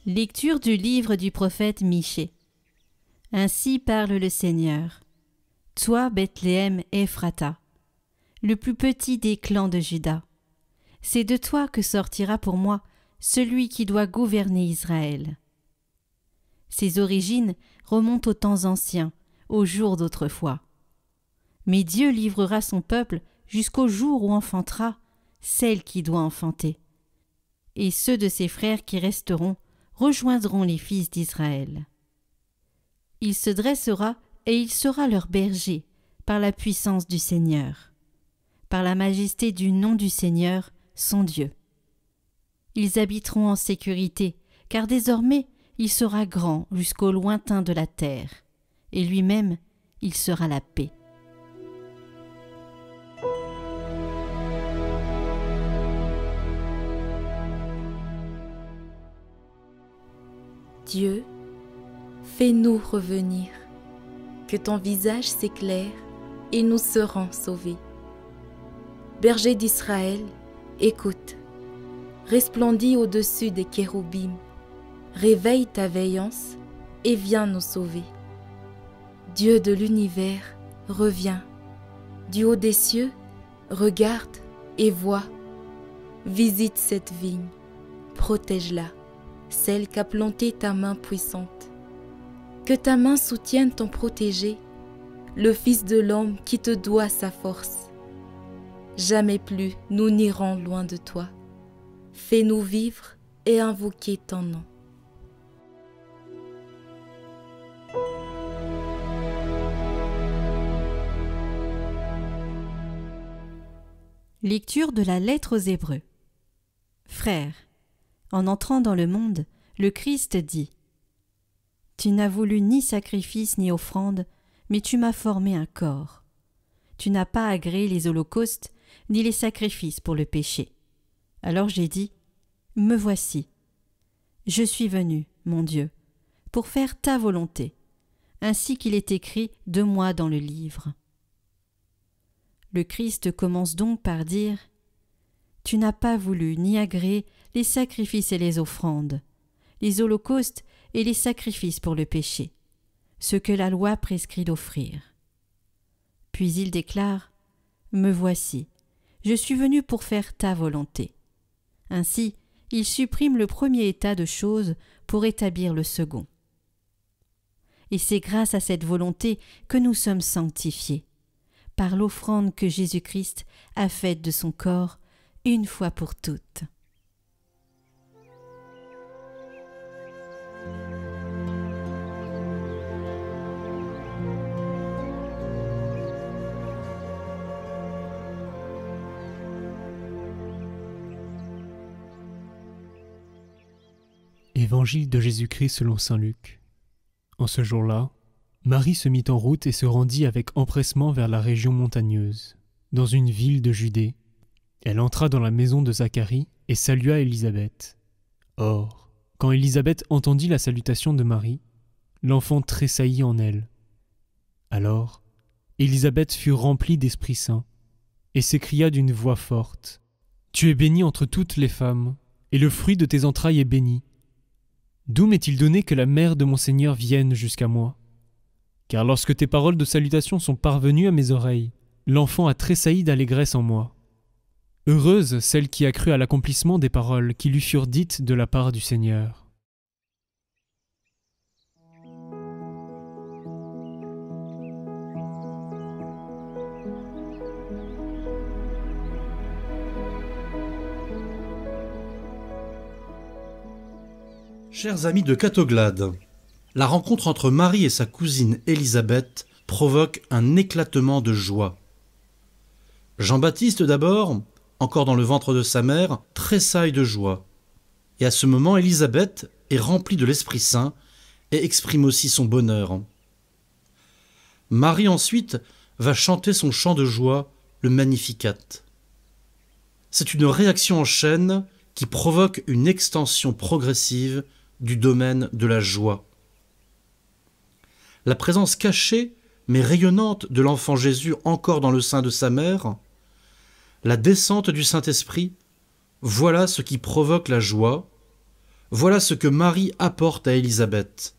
Lecture du livre du prophète Michée. Ainsi parle le Seigneur. Toi, Bethléem Ephrata, le plus petit des clans de Juda, c'est de toi que sortira pour moi celui qui doit gouverner Israël. Ses origines remontent aux temps anciens, aux jours d'autrefois. Mais Dieu livrera son peuple jusqu'au jour où enfantera celle qui doit enfanter. Et ceux de ses frères qui resteront rejoindront les fils d'Israël. Il se dressera et il sera leur berger par la puissance du Seigneur, par la majesté du nom du Seigneur, son Dieu. Ils habiteront en sécurité, car désormais il sera grand jusqu'au lointain de la terre, et lui-même il sera la paix. Dieu, fais-nous revenir, que ton visage s'éclaire et nous serons sauvés. Berger d'Israël, écoute, resplendis au-dessus des kéroubim, réveille ta veillance et viens nous sauver. Dieu de l'univers, reviens, du haut des cieux, regarde et vois, visite cette vigne, protège-la, celle qu'a plantée ta main puissante. Que ta main soutienne ton protégé, le Fils de l'homme qui te doit sa force. Jamais plus nous n'irons loin de toi. Fais-nous vivre et invoquer ton nom. Lecture de la lettre aux Hébreux. Frères, en entrant dans le monde, le Christ dit : Tu n'as voulu ni sacrifice ni offrande, mais tu m'as formé un corps. Tu n'as pas agréé les holocaustes ni les sacrifices pour le péché. Alors j'ai dit : Me voici. Je suis venu, mon Dieu, pour faire ta volonté, ainsi qu'il est écrit de moi dans le livre. Le Christ commence donc par dire : Tu n'as pas voulu ni agréé les sacrifices et les offrandes, les holocaustes et les sacrifices pour le péché, ce que la loi prescrit d'offrir. Puis il déclare : Me voici, je suis venu pour faire ta volonté. Ainsi, il supprime le premier état de choses pour établir le second. Et c'est grâce à cette volonté que nous sommes sanctifiés, par l'offrande que Jésus-Christ a faite de son corps une fois pour toutes. Évangile de Jésus-Christ selon saint Luc. En ce jour-là, Marie se mit en route et se rendit avec empressement vers la région montagneuse, dans une ville de Judée. Elle entra dans la maison de Zacharie et salua Élisabeth. Or, quand Élisabeth entendit la salutation de Marie, l'enfant tressaillit en elle. Alors, Élisabeth fut remplie d'Esprit Saint et s'écria d'une voix forte : Tu es bénie entre toutes les femmes, et le fruit de tes entrailles est béni. D'où m'est-il donné que la mère de mon Seigneur vienne jusqu'à moi ? Car lorsque tes paroles de salutation sont parvenues à mes oreilles, l'enfant a tressailli d'allégresse en moi. Heureuse celle qui a cru à l'accomplissement des paroles qui lui furent dites de la part du Seigneur. Chers amis de Catoglade, la rencontre entre Marie et sa cousine Élisabeth provoque un éclatement de joie. Jean-Baptiste d'abord, encore dans le ventre de sa mère, tressaille de joie. Et à ce moment, Élisabeth est remplie de l'Esprit Saint et exprime aussi son bonheur. Marie ensuite va chanter son chant de joie, le Magnificat. C'est une réaction en chaîne qui provoque une extension progressive du domaine de la joie. La présence cachée mais rayonnante de l'enfant Jésus encore dans le sein de sa mère, la descente du Saint-Esprit, voilà ce qui provoque la joie, Voilà ce que Marie apporte à Élisabeth.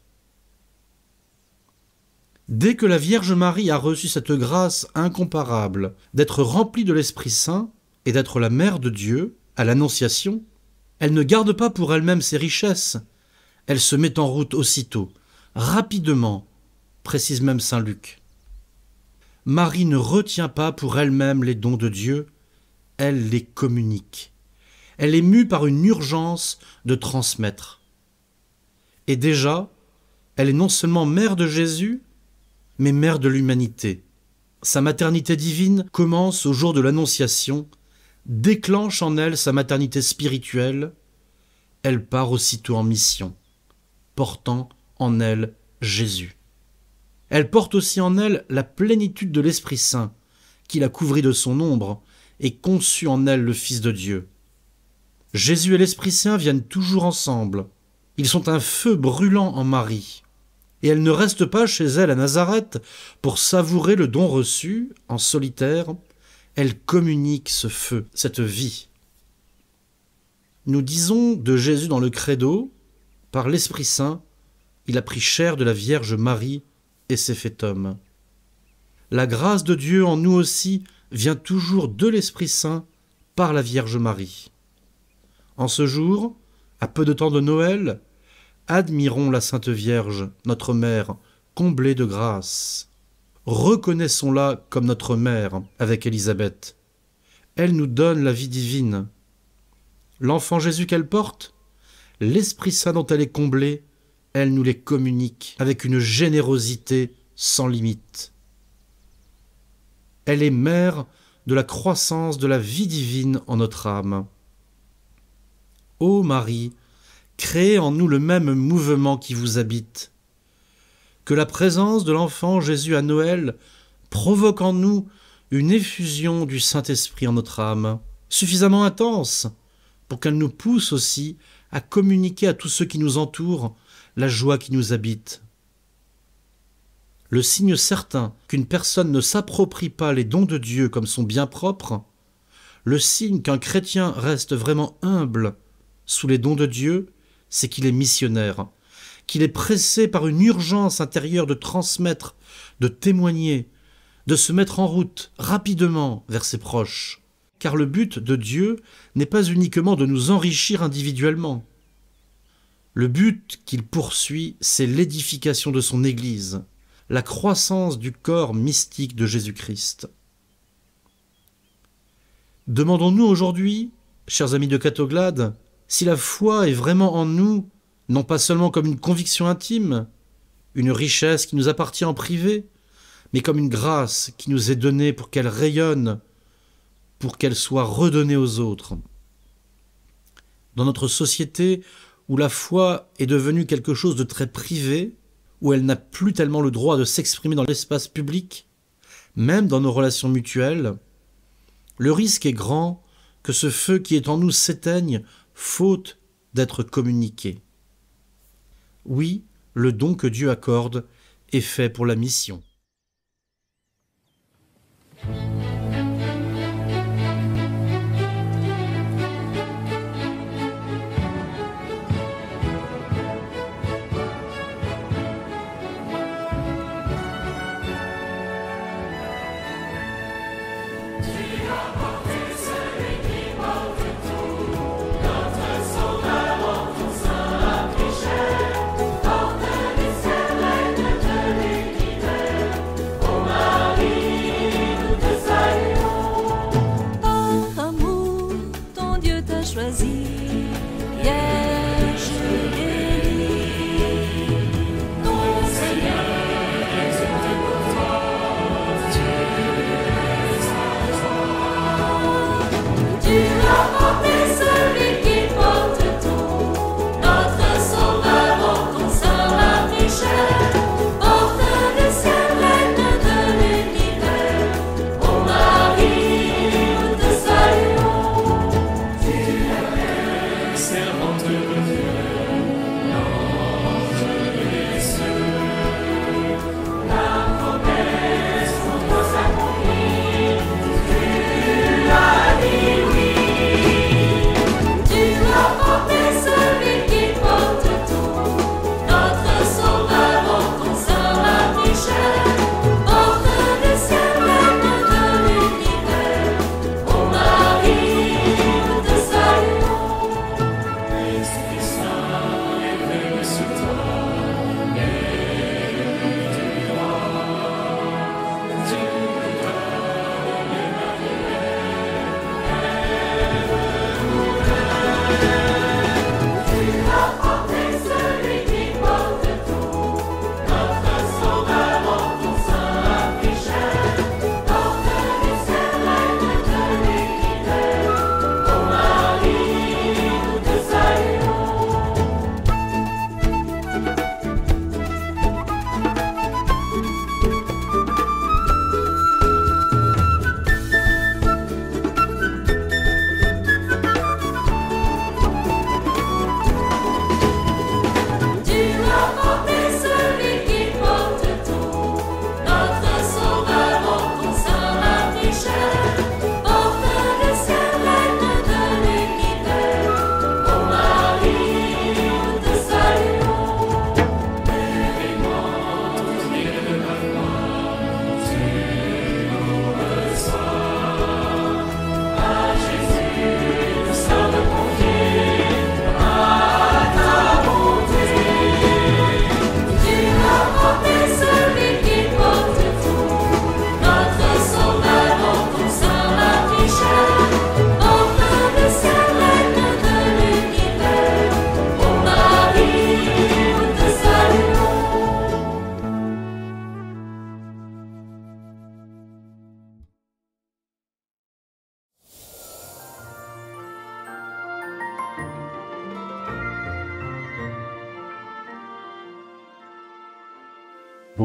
Dès que la Vierge Marie a reçu cette grâce incomparable d'être remplie de l'Esprit Saint et d'être la mère de Dieu, à l'Annonciation, elle ne garde pas pour elle-même ses richesses, elle se met en route aussitôt, rapidement, précise même saint Luc. Marie ne retient pas pour elle-même les dons de Dieu, elle les communique. Elle est mue par une urgence de transmettre. Et déjà, elle est non seulement mère de Jésus, mais mère de l'humanité. Sa maternité divine commence au jour de l'Annonciation, déclenche en elle sa maternité spirituelle, elle part aussitôt en mission, portant en elle Jésus. Elle porte aussi en elle la plénitude de l'Esprit Saint, qui la couvrit de son ombre et conçut en elle le Fils de Dieu. Jésus et l'Esprit Saint viennent toujours ensemble. Ils sont un feu brûlant en Marie. Et elle ne reste pas chez elle à Nazareth pour savourer le don reçu en solitaire. Elle communique ce feu, cette vie. Nous disons de Jésus dans le Credo, par l'Esprit Saint, il a pris chair de la Vierge Marie et s'est fait homme. La grâce de Dieu en nous aussi vient toujours de l'Esprit Saint par la Vierge Marie. En ce jour, à peu de temps de Noël, admirons la Sainte Vierge, notre Mère, comblée de grâce. Reconnaissons-la comme notre Mère avec Élisabeth. Elle nous donne la vie divine. L'enfant Jésus qu'elle porte, l'Esprit Saint dont elle est comblée, elle nous les communique avec une générosité sans limite. Elle est mère de la croissance de la vie divine en notre âme. Ô Marie, créez en nous le même mouvement qui vous habite. Que la présence de l'enfant Jésus à Noël provoque en nous une effusion du Saint-Esprit en notre âme, suffisamment intense pour qu'elle nous pousse aussi à communiquer à tous ceux qui nous entourent la joie qui nous habite. Le signe certain qu'une personne ne s'approprie pas les dons de Dieu comme son bien propre, le signe qu'un chrétien reste vraiment humble sous les dons de Dieu, c'est qu'il est missionnaire, qu'il est pressé par une urgence intérieure de transmettre, de témoigner, de se mettre en route rapidement vers ses proches. Car le but de Dieu n'est pas uniquement de nous enrichir individuellement. Le but qu'il poursuit, c'est l'édification de son Église, la croissance du corps mystique de Jésus-Christ. Demandons-nous aujourd'hui, chers amis de Catoglade, si la foi est vraiment en nous, non pas seulement comme une conviction intime, une richesse qui nous appartient en privé, mais comme une grâce qui nous est donnée pour qu'elle rayonne, pour qu'elle soit redonnée aux autres. Dans notre société où la foi est devenue quelque chose de très privé, où elle n'a plus tellement le droit de s'exprimer dans l'espace public, même dans nos relations mutuelles, le risque est grand que ce feu qui est en nous s'éteigne faute d'être communiqué. Oui, le don que Dieu accorde est fait pour la mission.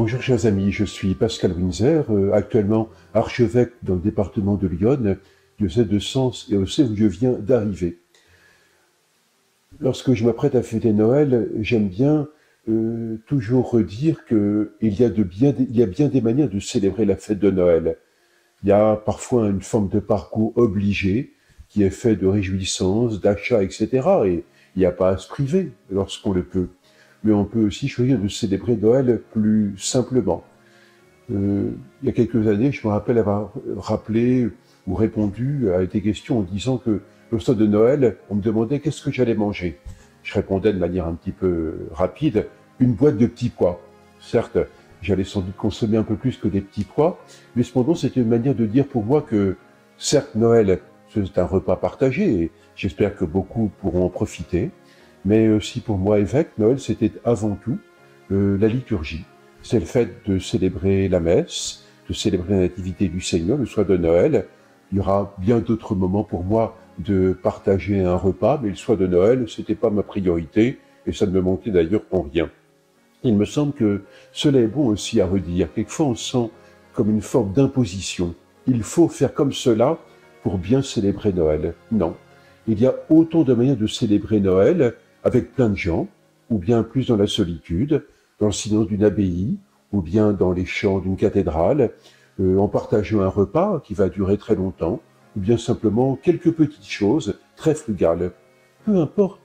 Bonjour chers amis, je suis Pascal Winzer, actuellement archevêque dans le département de l'Yonne, diocèse de Sens et où je viens d'arriver. Lorsque je m'apprête à fêter Noël, j'aime bien toujours redire qu'il y a bien des manières de célébrer la fête de Noël. Il y a parfois une forme de parcours obligé qui est fait de réjouissances, d'achats, etc. Et il n'y a pas à se priver lorsqu'on le peut. Mais on peut aussi choisir de célébrer Noël plus simplement. Il y a quelques années, je me rappelle avoir rappelé ou répondu à des questions en disant que le soir de Noël, on me demandait qu'est-ce que j'allais manger. Je répondais de manière un petit peu rapide, une boîte de petits pois. Certes, j'allais sans doute consommer un peu plus que des petits pois, mais cependant, c'était une manière de dire pour moi que, certes, Noël, c'est un repas partagé, et j'espère que beaucoup pourront en profiter, mais aussi pour moi, évêque, Noël, c'était avant tout la liturgie. C'est le fait de célébrer la messe, de célébrer la nativité du Seigneur, le soir de Noël. Il y aura bien d'autres moments pour moi de partager un repas, mais le soir de Noël, c'était pas ma priorité, et ça ne me manquait d'ailleurs en rien. Il me semble que cela est bon aussi à redire. Quelquefois, on sent comme une forme d'imposition. Il faut faire comme cela pour bien célébrer Noël. Non. Il y a autant de manières de célébrer Noël avec plein de gens, ou bien plus dans la solitude, dans le silence d'une abbaye, ou bien dans les chants d'une cathédrale, en partageant un repas qui va durer très longtemps, ou bien simplement quelques petites choses très frugales. Peu importe,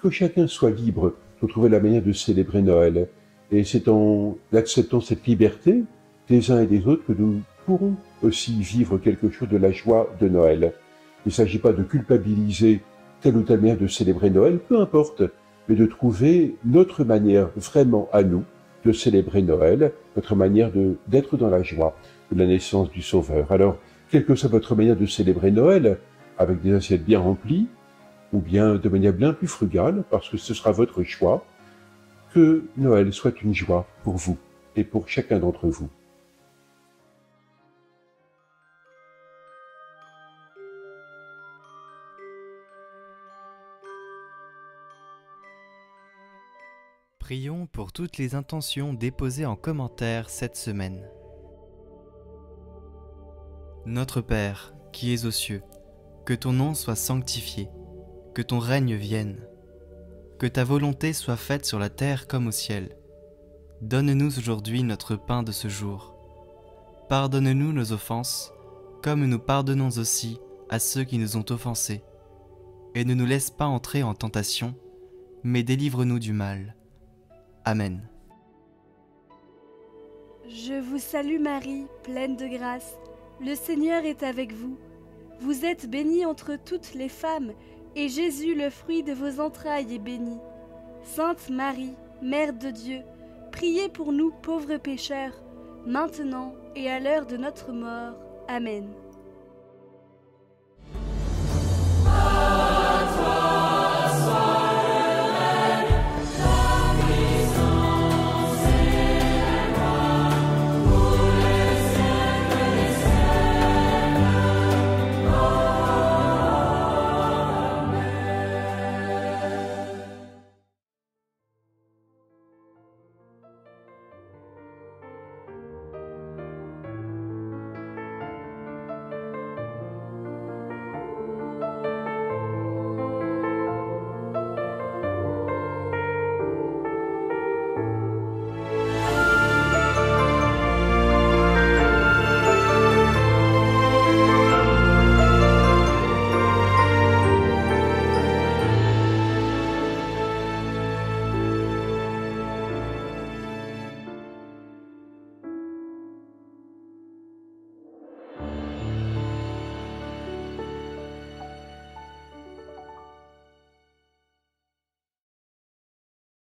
que chacun soit libre de trouver la manière de célébrer Noël. Et c'est en acceptant cette liberté des uns et des autres que nous pourrons aussi vivre quelque chose de la joie de Noël. Il ne s'agit pas de culpabiliser telle ou telle manière de célébrer Noël, peu importe, mais de trouver notre manière vraiment à nous de célébrer Noël, notre manière d'être dans la joie de la naissance du Sauveur. Alors, quelle que soit votre manière de célébrer Noël, avec des assiettes bien remplies, ou bien de manière bien plus frugale, parce que ce sera votre choix, que Noël soit une joie pour vous et pour chacun d'entre vous. Prions pour toutes les intentions déposées en commentaire cette semaine. Notre Père, qui es aux cieux, que ton nom soit sanctifié, que ton règne vienne, que ta volonté soit faite sur la terre comme au ciel. Donne-nous aujourd'hui notre pain de ce jour. Pardonne-nous nos offenses, comme nous pardonnons aussi à ceux qui nous ont offensés. Et ne nous laisse pas entrer en tentation, mais délivre-nous du mal. Amen. Je vous salue Marie, pleine de grâce. Le Seigneur est avec vous. Vous êtes bénie entre toutes les femmes, et Jésus, le fruit de vos entrailles, est béni. Sainte Marie, Mère de Dieu, priez pour nous pauvres pécheurs, maintenant et à l'heure de notre mort. Amen.